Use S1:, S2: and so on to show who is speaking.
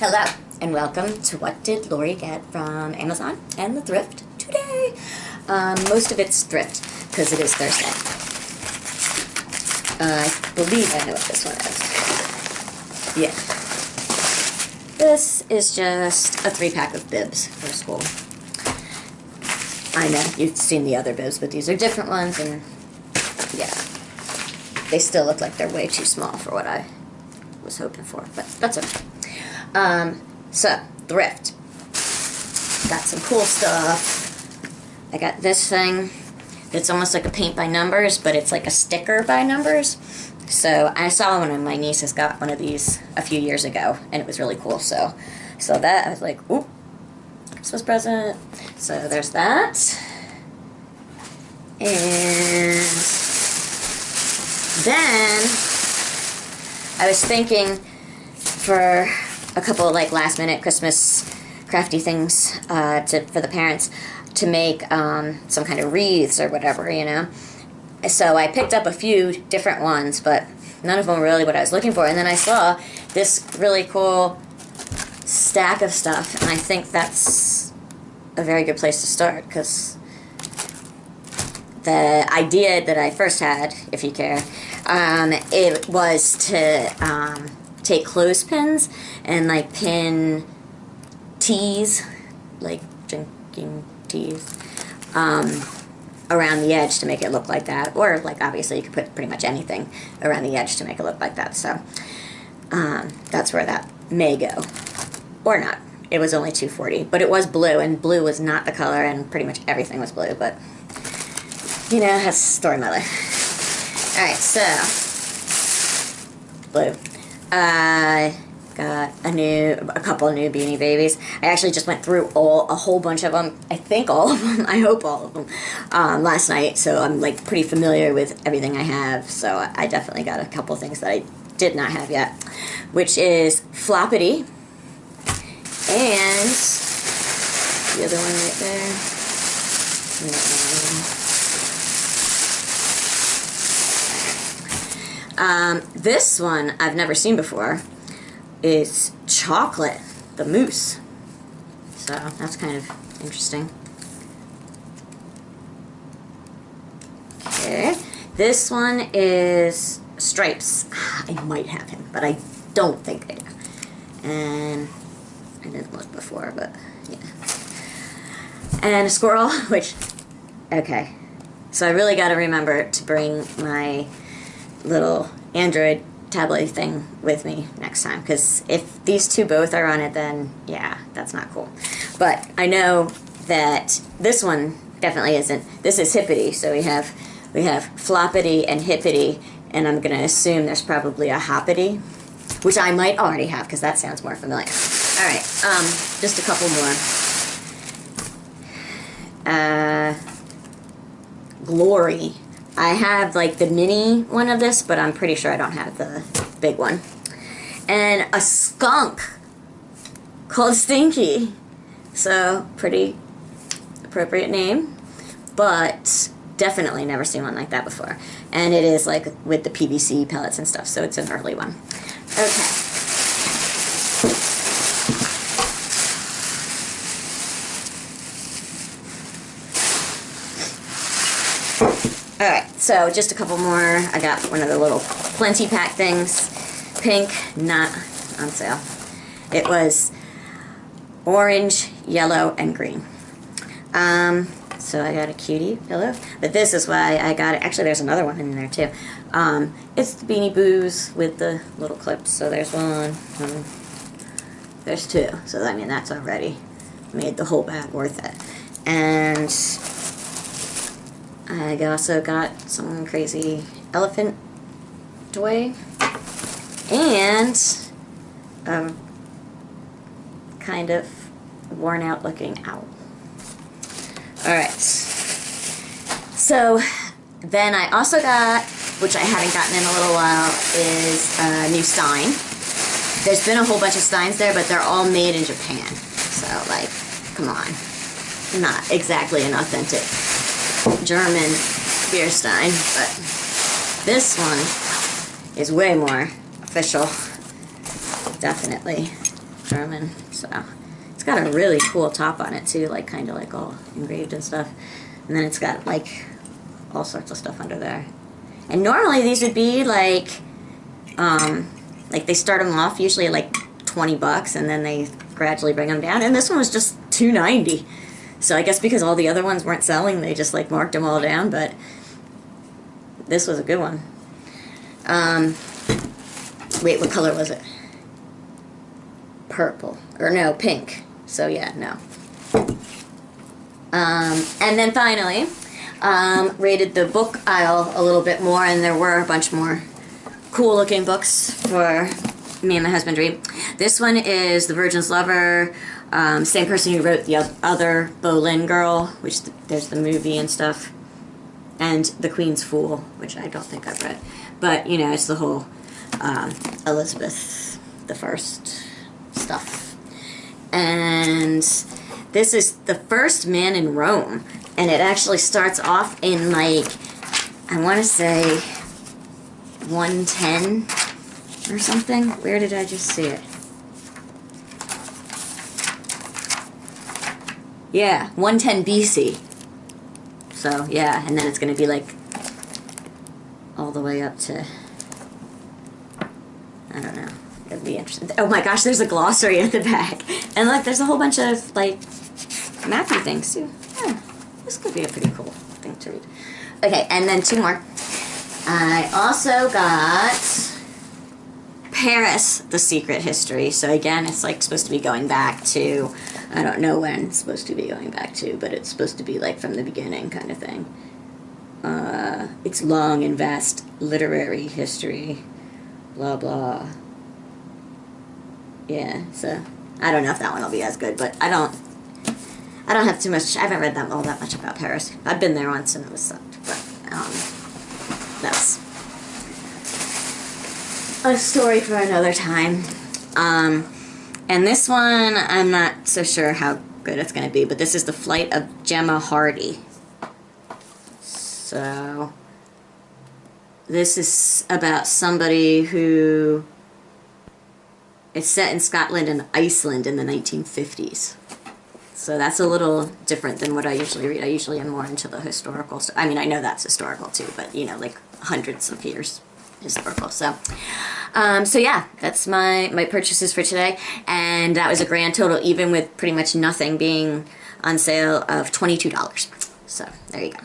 S1: Hello, and welcome to What Did Lori Get from Amazon and the Thrift today. Most of it's thrift, because it is Thursday. I believe I know what this one is. Yeah. This is just a 3-pack of bibs for school. I know, you've seen the other bibs, but these are different ones, and yeah. They still look like they're way too small for what I was hoping for, but that's okay. So, thrift. Got some cool stuff. I got this thing. It's almost like a paint by numbers, but it's like a sticker by numbers. So, I saw one of my nieces got one of these a few years ago, and it was really cool. So that, I was like, ooh, Christmas present. So, there's that. And then, I was thinking for a couple of like last minute Christmas crafty things for the parents to make some kind of wreaths or whatever, you know. So I picked up a few different ones, but none of them were really what I was looking for. And then I saw this really cool stack of stuff, and I think that's a very good place to start, because the idea that I first had, if you care, it was to take clothespins and like pin teas, like drinking teas, around the edge to make it look like that. Or like obviously you could put pretty much anything around the edge to make it look like that. So that's where that may go. Or not. It was only $2.40, but it was blue, and blue was not the color, and pretty much everything was blue, but you know, that's the story of my life. Alright, so blue. I got a couple of new Beanie Babies. I actually just went through a whole bunch of them. I think all of them. I hope all of them. Last night, so I'm like pretty familiar with everything I have. So I definitely got a couple things that I did not have yet, which is Floppity and the other one right there. This one I've never seen before is Chocolate, the Mousse. So that's kind of interesting. Okay, this one is Stripes. I might have him, but I don't think I do. And I didn't look before, but yeah. And a squirrel, which, okay. So I really got to remember to bring my little Android tablet thing with me next time, because if these two both are on it, then yeah, that's not cool. But I know that this one definitely isn't. This is Hippity, so we have Floppity and Hippity, and I'm gonna assume there's probably a Hoppity, which I might already have because that sounds more familiar. All right, just a couple more. Glory. I have like the mini one of this, but I'm pretty sure I don't have the big one. And a skunk called Stinky. So, pretty appropriate name, but definitely never seen one like that before. And it is like with the PVC pellets and stuff, so it's an early one. Okay. Alright, so just a couple more. I got one of the little plenty pack things. Pink, not on sale. It was orange, yellow, and green. So I got a cutie pillow. But this is why I got it. Actually, there's another one in there too. It's the Beanie Boos with the little clips. So there's one, there's two. So I mean, that's already made the whole bag worth it. And I also got some crazy elephant toy and a kind of worn out looking owl. Alright, so then I also got, which I haven't gotten in a little while, is a new Stein. There's been a whole bunch of Steins there, but they're all made in Japan. So like, come on, not exactly an authentic German beer stein, but this one is way more official. Definitely spectrum, and so it's got a really cool top on it too, like kind of like all engraved and stuff. And then it's got like all sorts of stuff under there. And normally these would be like they start them off usually at like $20, and then they gradually bring them down. And this one was just $2.90. So I guess because all the other ones weren't selling, they just like marked them all down. But this was a good one. Wait, what color was it? Purple. Or no, pink. So yeah, no. And then finally, raided the book aisle a little bit more, and there were a bunch more cool looking books for me and my husband to read. This one is The Virgin's Lover, same person who wrote the other Boleyn Girl, which there's the movie and stuff, and The Queen's Fool, which I don't think I've read. But, you know, it's the whole Elizabeth I stuff. And this is The First Man in Rome, and it actually starts off in, like, I want to say 110 or something. Where did I just see it? Yeah, 110 BC. So, yeah, and then it's going to be, like, all the way up to, I don't know. It'll be interesting. Oh my gosh, there's a glossary at the back. And look, there's a whole bunch of, like, mappy things, too. Yeah, this could be a pretty cool thing to read. Okay, and then two more. I also got Paris, The Secret History. So again, it's like supposed to be going back to, I don't know when it's supposed to be going back to, but it's supposed to be like from the beginning kind of thing. It's long and vast literary history, blah blah. Yeah, so I don't know if that one will be as good, but I don't have too much. I haven't read all that much about Paris. I've been there once and it was sucked, but that's a story for another time. And this one, I'm not so sure how good it's going to be, but this is The Flight of Gemma Hardy. So, this is about somebody who, it's set in Scotland and Iceland in the 1950s. So that's a little different than what I usually read. I usually am more into the historical stuff. I mean, I know that's historical too, but you know, like hundreds of years historical. So, so yeah, that's my purchases for today, and that was a grand total, even with pretty much nothing being on sale, of $22. So there you go.